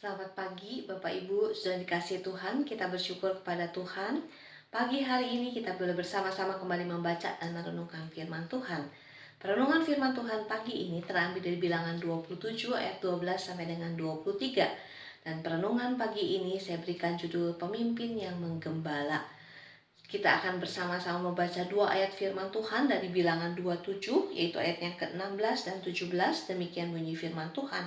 Selamat pagi Bapak Ibu, sudah dikasih Tuhan, kita bersyukur kepada Tuhan. Pagi hari ini kita boleh bersama-sama kembali membaca dan merenungkan firman Tuhan. Perenungan firman Tuhan pagi ini terambil dari Bilangan 27 ayat 12 sampai dengan 23. Dan perenungan pagi ini saya berikan judul Pemimpin yang Menggembala. Kita akan bersama-sama membaca dua ayat firman Tuhan dari Bilangan 27, yaitu ayat yang ke-16 dan 17. Demikian bunyi firman Tuhan.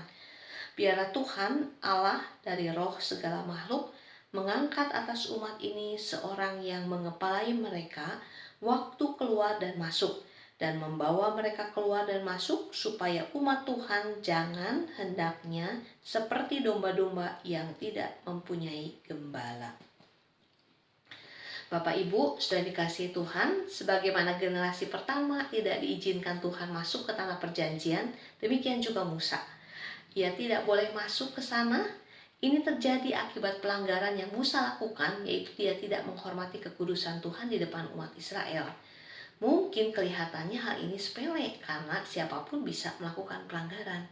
Biarlah Tuhan Allah dari roh segala makhluk mengangkat atas umat ini seorang yang mengepalai mereka waktu keluar dan masuk, dan membawa mereka keluar dan masuk, supaya umat Tuhan jangan hendaknya seperti domba-domba yang tidak mempunyai gembala. Bapak Ibu sudah dikasihi Tuhan, sebagaimana generasi pertama tidak diizinkan Tuhan masuk ke tanah perjanjian, demikian juga Musa. Ia tidak boleh masuk ke sana. Ini terjadi akibat pelanggaran yang Musa lakukan, yaitu dia tidak menghormati kekudusan Tuhan di depan umat Israel. Mungkin kelihatannya hal ini sepele karena siapapun bisa melakukan pelanggaran.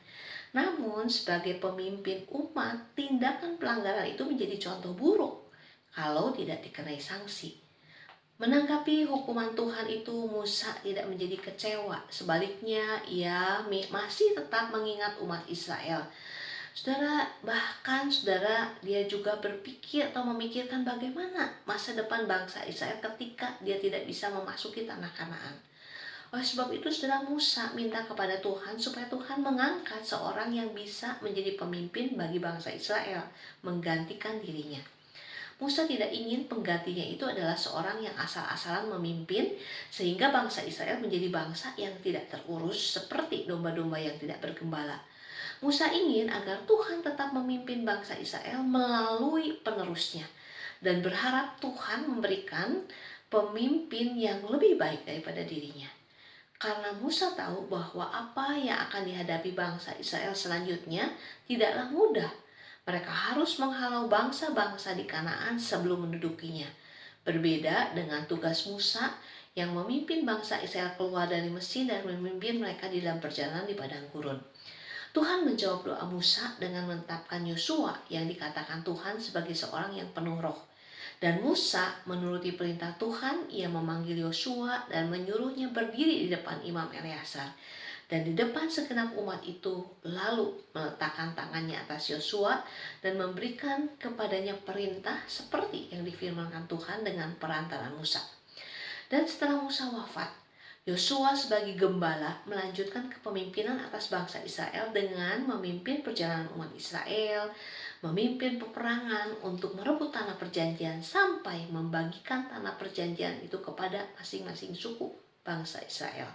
Namun sebagai pemimpin umat, tindakan pelanggaran itu menjadi contoh buruk kalau tidak dikenai sanksi. Menanggapi hukuman Tuhan itu, Musa tidak menjadi kecewa. Sebaliknya, ia masih tetap mengingat umat Israel. Saudara, dia juga berpikir atau memikirkan bagaimana masa depan bangsa Israel ketika dia tidak bisa memasuki tanah Kanaan. Oleh sebab itu, saudara, Musa minta kepada Tuhan supaya Tuhan mengangkat seorang yang bisa menjadi pemimpin bagi bangsa Israel, menggantikan dirinya. Musa tidak ingin penggantinya itu adalah seorang yang asal-asalan memimpin, sehingga bangsa Israel menjadi bangsa yang tidak terurus seperti domba-domba yang tidak bergembala. Musa ingin agar Tuhan tetap memimpin bangsa Israel melalui penerusnya, dan berharap Tuhan memberikan pemimpin yang lebih baik daripada dirinya. Karena Musa tahu bahwa apa yang akan dihadapi bangsa Israel selanjutnya tidaklah mudah. Mereka harus menghalau bangsa-bangsa di Kanaan sebelum mendudukinya. Berbeda dengan tugas Musa yang memimpin bangsa Israel keluar dari Mesir dan memimpin mereka di dalam perjalanan di padang gurun. Tuhan menjawab doa Musa dengan menetapkan Yosua yang dikatakan Tuhan sebagai seorang yang penuh roh. Dan Musa menuruti perintah Tuhan, ia memanggil Yosua dan menyuruhnya berdiri di depan Imam Eleazar. Dan di depan segenap umat itu lalu meletakkan tangannya atas Yosua dan memberikan kepadanya perintah seperti yang difirmankan Tuhan dengan perantaraan Musa. Dan setelah Musa wafat, Yosua sebagai gembala melanjutkan kepemimpinan atas bangsa Israel dengan memimpin perjalanan umat Israel, memimpin peperangan untuk merebut tanah perjanjian sampai membagikan tanah perjanjian itu kepada masing-masing suku bangsa Israel.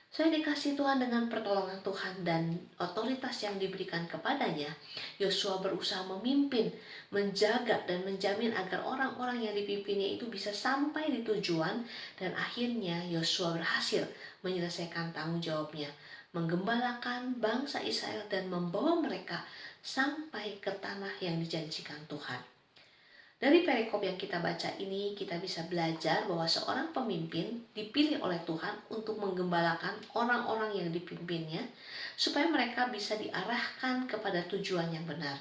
Saya dikasih Tuhan dengan pertolongan Tuhan dan otoritas yang diberikan kepadanya. Yosua berusaha memimpin, menjaga dan menjamin agar orang-orang yang dipimpinnya itu bisa sampai di tujuan, dan akhirnya Yosua berhasil menyelesaikan tanggung jawabnya, menggembalakan bangsa Israel dan membawa mereka sampai ke tanah yang dijanjikan Tuhan. Dari perikop yang kita baca ini, kita bisa belajar bahwa seorang pemimpin dipilih oleh Tuhan untuk menggembalakan orang-orang yang dipimpinnya, supaya mereka bisa diarahkan kepada tujuan yang benar.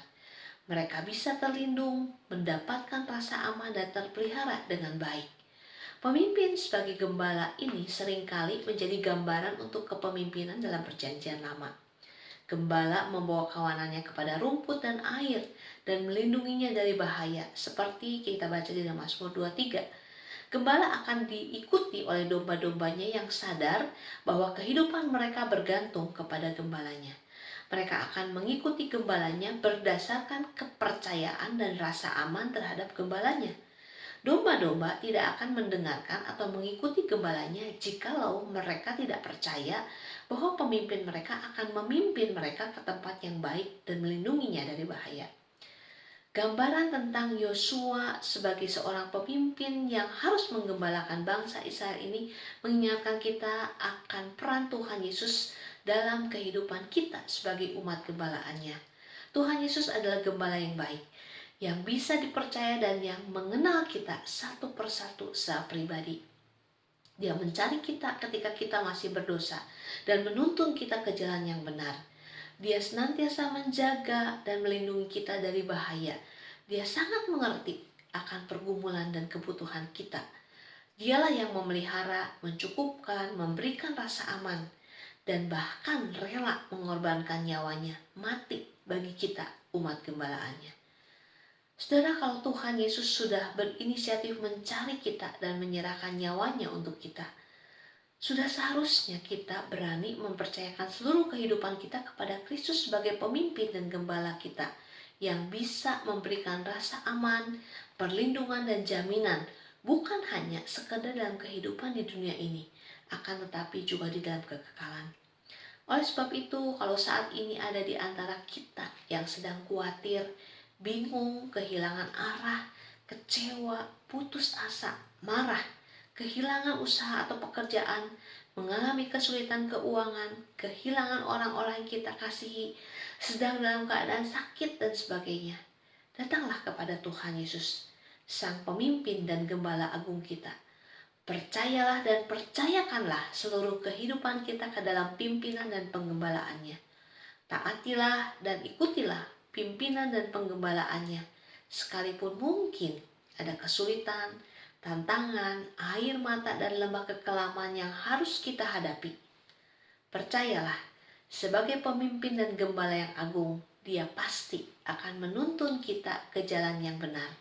Mereka bisa terlindung, mendapatkan rasa aman dan terpelihara dengan baik. Pemimpin sebagai gembala ini seringkali menjadi gambaran untuk kepemimpinan dalam perjanjian lama. Gembala membawa kawanannya kepada rumput dan air dan melindunginya dari bahaya, seperti kita baca di dalam Mazmur 23. Gembala akan diikuti oleh domba-dombanya yang sadar bahwa kehidupan mereka bergantung kepada gembalanya. Mereka akan mengikuti gembalanya berdasarkan kepercayaan dan rasa aman terhadap gembalanya. Domba-domba tidak akan mendengarkan atau mengikuti gembalanya jikalau mereka tidak percaya bahwa pemimpin mereka akan memimpin mereka ke tempat yang baik dan melindunginya dari bahaya. Gambaran tentang Yosua sebagai seorang pemimpin yang harus menggembalakan bangsa Israel ini mengingatkan kita akan peran Tuhan Yesus dalam kehidupan kita sebagai umat gembalaannya. Tuhan Yesus adalah gembala yang baik, yang bisa dipercaya dan yang mengenal kita satu persatu secara pribadi. Dia mencari kita ketika kita masih berdosa dan menuntun kita ke jalan yang benar. Dia senantiasa menjaga dan melindungi kita dari bahaya. Dia sangat mengerti akan pergumulan dan kebutuhan kita. Dialah yang memelihara, mencukupkan, memberikan rasa aman, dan bahkan rela mengorbankan nyawanya, mati bagi kita, umat gembalaannya. Saudara, kalau Tuhan Yesus sudah berinisiatif mencari kita dan menyerahkan nyawanya untuk kita, sudah seharusnya kita berani mempercayakan seluruh kehidupan kita kepada Kristus sebagai pemimpin dan gembala kita, yang bisa memberikan rasa aman, perlindungan, dan jaminan, bukan hanya sekedar dalam kehidupan di dunia ini, akan tetapi juga di dalam kekekalan. Oleh sebab itu, kalau saat ini ada di antara kita yang sedang khawatir, bingung, kehilangan arah, kecewa, putus asa, marah, kehilangan usaha atau pekerjaan, mengalami kesulitan keuangan, kehilangan orang-orang yang kita kasihi, sedang dalam keadaan sakit dan sebagainya, datanglah kepada Tuhan Yesus, Sang Pemimpin dan Gembala Agung kita. Percayalah dan percayakanlah seluruh kehidupan kita ke dalam pimpinan dan penggembalaannya. Taatilah dan ikutilah pimpinan dan penggembalaannya, sekalipun mungkin ada kesulitan, tantangan, air mata, dan lembah kekelaman yang harus kita hadapi. Percayalah, sebagai pemimpin dan gembala yang agung, Dia pasti akan menuntun kita ke jalan yang benar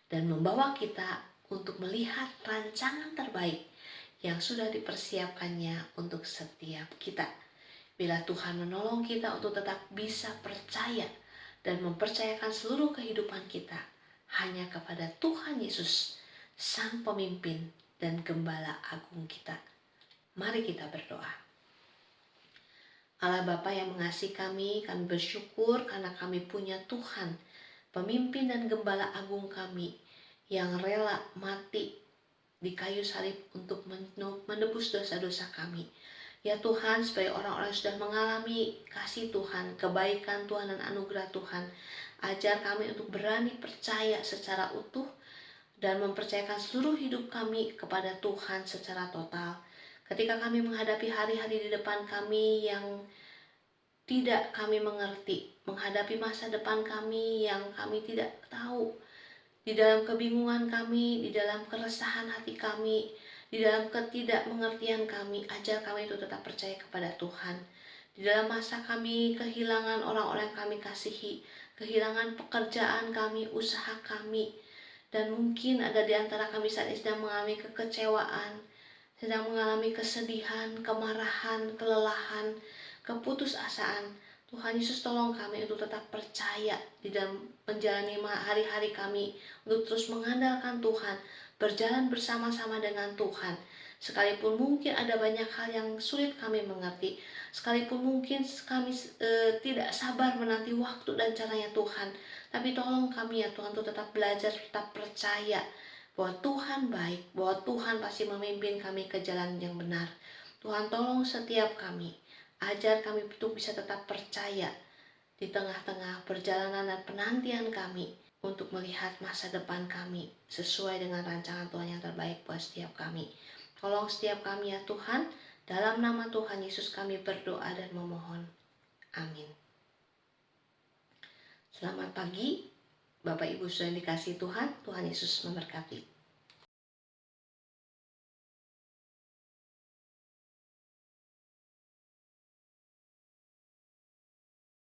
dan membawa kita untuk melihat rancangan terbaik yang sudah dipersiapkannya untuk setiap kita. Bila Tuhan menolong kita untuk tetap bisa percaya dan mempercayakan seluruh kehidupan kita hanya kepada Tuhan Yesus, Sang Pemimpin dan Gembala Agung kita. Mari kita berdoa. Allah Bapa yang mengasihi kami bersyukur karena kami punya Tuhan, Pemimpin dan Gembala Agung kami, yang rela mati di kayu salib untuk menebus dosa-dosa kami. Ya Tuhan, supaya orang-orang yang sudah mengalami kasih Tuhan, kebaikan Tuhan, dan anugerah Tuhan, ajar kami untuk berani percaya secara utuh dan mempercayakan seluruh hidup kami kepada Tuhan secara total. Ketika kami menghadapi hari-hari di depan kami yang tidak kami mengerti, menghadapi masa depan kami yang kami tidak tahu, di dalam kebingungan kami, di dalam keresahan hati kami, di dalam ketidakmengertian kami, ajar kami itu tetap percaya kepada Tuhan. Di dalam masa kami kehilangan orang-orang yang kami kasihi, kehilangan pekerjaan kami, usaha kami, dan mungkin ada di antara kami saat ini sedang mengalami kekecewaan, sedang mengalami kesedihan, kemarahan, kelelahan, keputusasaan. Tuhan Yesus, tolong kami untuk tetap percaya di dalam menjalani hari-hari kami, untuk terus mengandalkan Tuhan, berjalan bersama-sama dengan Tuhan. Sekalipun mungkin ada banyak hal yang sulit kami mengerti, sekalipun mungkin kami tidak sabar menanti waktu dan caranya Tuhan, tapi tolong kami ya Tuhan untuk tetap belajar, tetap percaya bahwa Tuhan baik, bahwa Tuhan pasti memimpin kami ke jalan yang benar. Tuhan, tolong setiap kami, ajar kami untuk bisa tetap percaya di tengah-tengah perjalanan dan penantian kami untuk melihat masa depan kami sesuai dengan rancangan Tuhan yang terbaik buat setiap kami. Tolong setiap kami ya Tuhan, dalam nama Tuhan Yesus kami berdoa dan memohon. Amin. Selamat pagi, Bapak Ibu sudah dikasihi Tuhan, Tuhan Yesus memberkati.